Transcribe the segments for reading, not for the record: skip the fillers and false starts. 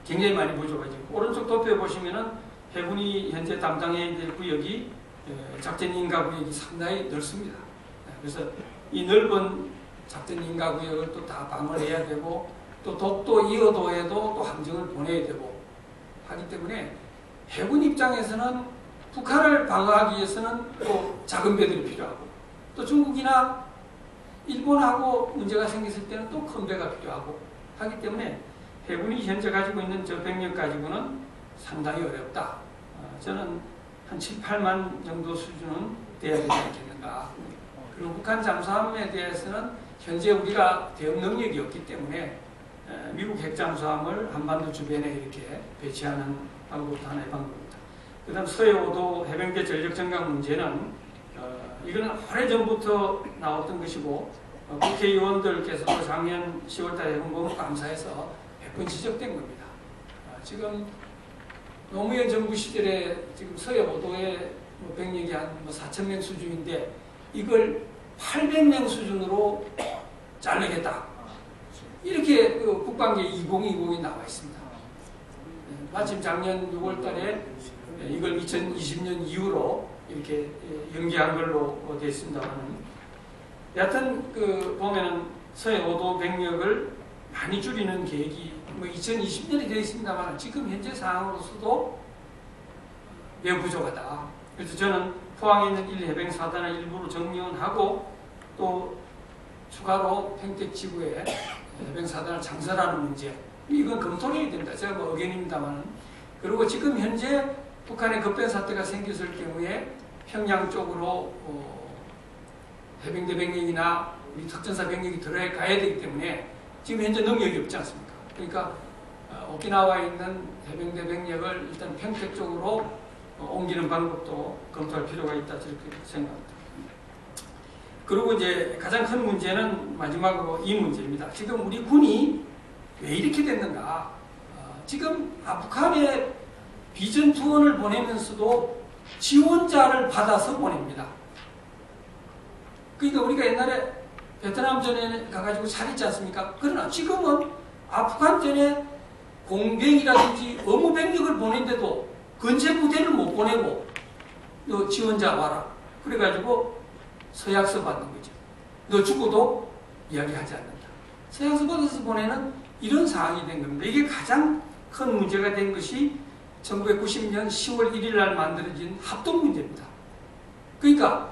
굉장히 많이 부족해지고, 오른쪽 도표에 보시면은 해군이 현재 담당해야 될 구역이 작전 인가 구역이 상당히 넓습니다. 그래서 이 넓은 작전 인가 구역을 또 다 방어해야 되고, 또 독도 2호도에도 또 함정을 보내야 되고 하기 때문에 해군 입장에서는 북한을 방어하기 위해서는 또 작은 배들이 필요하고, 또 중국이나 일본하고 문제가 생겼을 때는 또 큰 배가 필요하고 하기 때문에 해군이 현재 가지고 있는 저 병력 가지고는 상당히 어렵다. 저는 한 7, 8만 정도 수준은 돼야 되지 않겠는가. 그리고 북한 잠수함에 대해서는 현재 우리가 대응 능력이 없기 때문에 미국 핵잠수함을 한반도 주변에 이렇게 배치하는 방법도 하나의 방법입니다. 그 다음 서해 5도 해병대 전력 증강 문제는 이거는 오래전부터 나왔던 것이고, 국회의원들께서도 작년 10월달에 해군보험감사에서 몇 번 지적된 겁니다. 지금 노무현 정부 시절에 지금 서해 5도의 병력이 한 4,000명 수준인데 이걸 800명 수준으로 자르겠다. 이렇게 그 국방계 2020이 나와 있습니다. 마침 작년 6월달에 이걸 2020년 이후로 이렇게 연기한 걸로 되어 있습니다만, 여하튼 그 보면은 서해 5도 병력을 많이 줄이는 계획이 2020년이 되어 있습니다만 지금 현재 상황으로서도 매우 부족하다. 그래서 저는 포항에 있는 1해병사단을 일부러 정리하고 또 추가로 평택지구에 해병사단을 창설하는 문제, 이건 검토를 해야 된다. 제가 뭐 의견입니다만, 그리고 지금 현재 북한의 급변 사태가 생겼을 경우에 평양 쪽으로 해병대 병력이나 우리 특전사 병력이 들어가야 되기 때문에 지금 현재 능력이 없지 않습니까? 그러니까 오키나와에 있는 해병대 병력을 일단 평택 쪽으로 옮기는 방법도 검토할 필요가 있다, 저렇게 생각합니다. 그리고 이제 가장 큰 문제는 마지막으로 이 문제입니다. 지금 우리 군이 왜 이렇게 됐는가? 지금 북한에 비전 투혼을 보내면서도 지원자를 받아서 보냅니다. 그러니까 우리가 옛날에 베트남전에 가가지고 살했지 않습니까? 그러나 지금은 아프간전에 공병이라든지 의무병력을 보낸데도 근체부대를 못 보내고 너 지원자 와라. 그래가지고 서약서 받는 거죠. 너 죽어도 이야기하지 않는다. 서약서 받아서 보내는 이런 상황이 된 겁니다. 이게 가장 큰 문제가 된 것이 1990년 10월 1일 날 만들어진 합동 문제입니다. 그러니까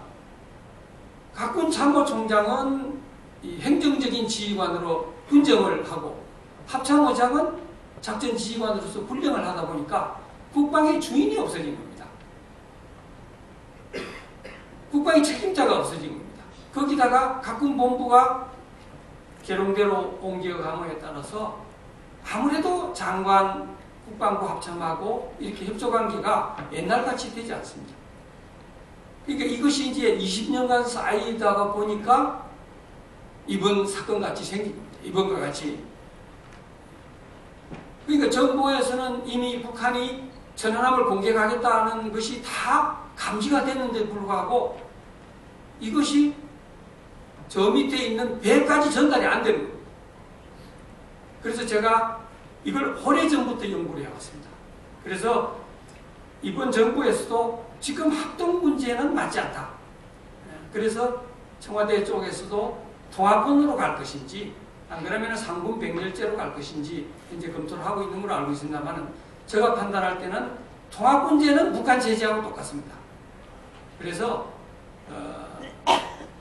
각군 참모총장은 이 행정적인 지휘관으로 분정을 하고 합참의장은 작전 지휘관으로서 분령을 하다 보니까 국방의 주인이 없어진 겁니다. 국방의 책임자가 없어진 겁니다. 거기다가 각군 본부가 계룡대로 옮겨감에 따라서 아무래도 장관, 국방부 합참하고 이렇게 협조관계가 옛날같이 되지 않습니다. 그러니까 이것이 이제 20년간 쌓이다가 보니까 이번 사건같이 생긴 겁니다. 이번과 같이. 그러니까 정부에서는 이미 북한이 천안함을 공격하겠다는 것이 다 감지가 됐는데 불구하고 이것이 저 밑에 있는 배까지 전달이 안 되는 겁니다. 그래서 제가 이걸 오래전부터 연구를 해왔습니다. 그래서 이번 정부에서도 지금 합동 문제는 맞지 않다. 그래서 청와대 쪽에서도 통합군으로 갈 것인지 안 그러면 상군 병렬제로 갈 것인지 현재 검토를 하고 있는 걸로 알고 있습니다만, 제가 판단할 때는 통합군제는 북한 제재하고 똑같습니다. 그래서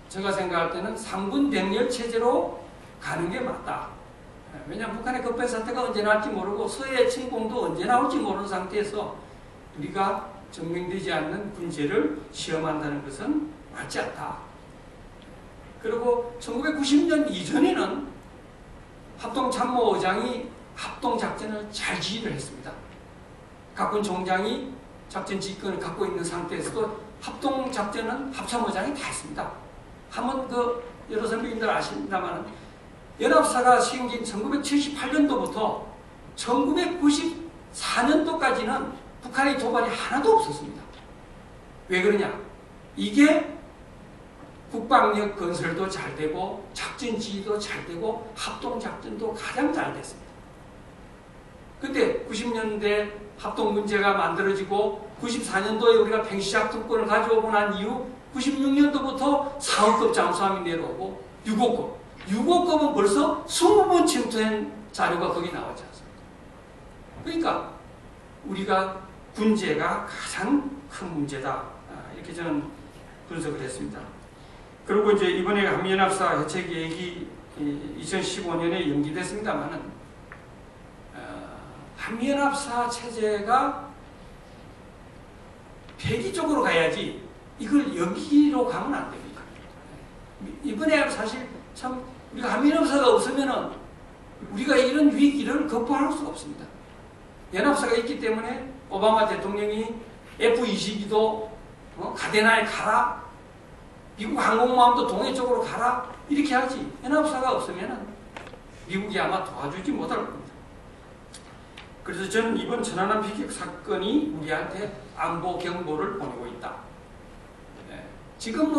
제가 생각할 때는 상군 병렬 체제로 가는 게 맞다. 왜냐하면 북한의 급변 사태가 언제 나올지 모르고 서해 침공도 언제 나올지 모르는 상태에서 우리가 증명되지 않는 군제를 시험한다는 것은 맞지 않다. 그리고 1990년 이전에는 합동참모의장이 합동작전을 잘 지휘를 했습니다. 각군 총장이 작전 지휘권을 갖고 있는 상태에서도 합동작전은 합참의장이 다 했습니다. 한번 여러 선배님들 아십니다만 연합사가 시행된 1978년도부터 1994년도까지는 북한의 도발이 하나도 없었습니다. 왜 그러냐? 이게 국방력 건설도 잘 되고 작전 지휘도 잘 되고 합동작전도 가장 잘 됐습니다. 근데 90년대 합동 문제가 만들어지고 94년도에 우리가 팽시작전권을 가져오고 난 이후 96년도부터 4호급 잠수함이 내려오고 6호급. 6호급은 벌써 20번 침투한 자료가 거기 나오지 않습니까? 그러니까 우리가 군제가 가장 큰 문제다. 이렇게 저는 분석을 했습니다. 그리고 이제 이번에 한미연합사 해체 계획이 2015년에 연기됐습니다만은 한미연합사 체제가 폐기 쪽으로 가야지 이걸 연기로 가면 안 됩니다. 이번에 사실 참 우리가 한미연합사가 없으면은 우리가 이런 위기를 극복할 수가 없습니다. 연합사가 있기 때문에 오바마 대통령이 F-22도 가데나에 가라, 미국 항공모함도 동해 쪽으로 가라 이렇게 하지. 연합사가 없으면 미국이 아마 도와주지 못할 겁니다. 그래서 저는 이번 천안함 피격 사건이 우리한테 안보 경보를 보내고 있다. 지금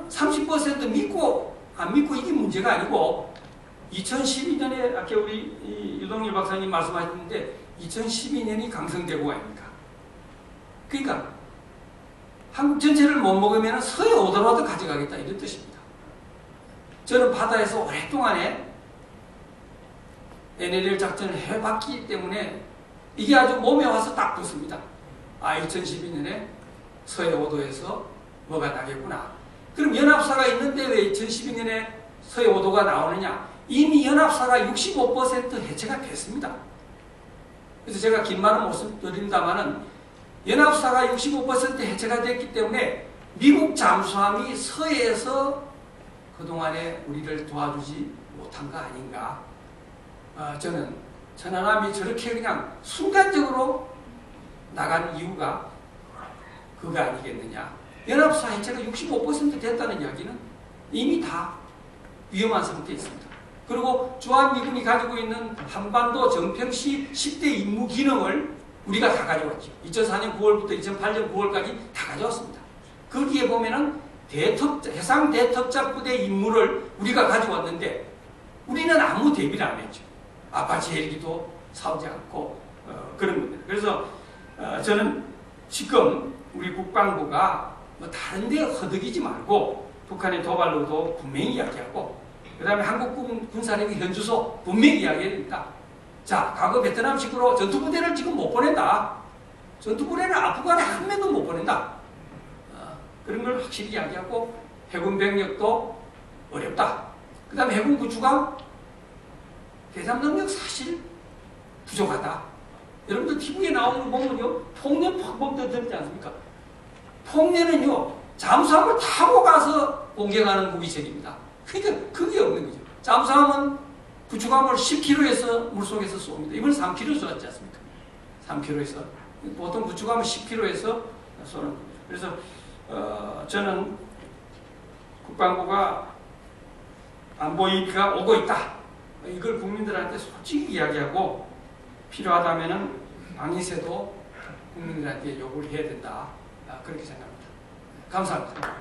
30% 믿고 안 믿고 이게 문제가 아니고 2012년에 아까 우리 유동일 박사님 말씀하셨는데 2012년이 강성대국 아닙니까? 그러니까 한국 전체를 못 먹으면 서해 오더라도 가져가겠다 이런 뜻입니다. 저는 바다에서 오랫동안에 NLL 작전을 해봤기 때문에 이게 아주 몸에 와서 딱 붙습니다. 2012년에 서해 오도에서 뭐가 나겠구나. 그럼 연합사가 있는데 왜 2012년에 서해 오도가 나오느냐? 이미 연합사가 65% 해체가 됐습니다. 그래서 제가 긴 말은 못 드립니다만은 연합사가 65% 해체가 됐기 때문에 미국 잠수함이 서해에서 그동안에 우리를 도와주지 못한 거 아닌가. 저는 천안함이 저렇게 그냥 순간적으로 나간 이유가 그거 아니겠느냐. 연합사 해체가 65% 됐다는 이야기는 이미 다 위험한 상태에 있습니다. 그리고 주한미군이 가지고 있는 한반도 정평시 10대 임무 기능을 우리가 다 가져왔죠. 2004년 9월부터 2008년 9월까지 다 가져왔습니다. 거기에 보면은 해상 대특작 부대 임무를 우리가 가져왔는데 우리는 아무 대비를 안 했죠. 아파치 헬기도 사오지 않고 그런 겁니다. 그래서 저는 지금 우리 국방부가 뭐 다른 데 허덕이지 말고 북한의 도발로도 분명히 이야기하고 그 다음에 한국 군사력의 현주소 분명히 이야기해야 됩니다. 자, 과거 베트남식으로 전투부대를 지금 못 보낸다. 전투부대는 아프간에 한 명도 못 보낸다. 그런 걸 확실히 이야기하고 해군 병력도 어렵다. 그 다음에 해군 구축함 대담 능력 사실 부족하다. 여러분들 TV에 나오는 거 보면요, 폭년 방법도 들지 않습니까? 폭년은요, 잠수함을 타고 가서 공격하는 무기체계입니다. 그러니까 그게 없는 거죠. 잠수함은 구축함을 10km에서 물속에서 쏩니다. 이번 3km 쏘았지 않습니까? 3km에서. 보통 구축함은 10km에서 쏘는 겁니다. 그래서 저는 국방부가 안보 위기가 오고 있다. 이걸 국민들한테 솔직히 이야기하고 필요하다면 방위세도 국민들한테 요구를 해야 된다. 그렇게 생각합니다. 감사합니다.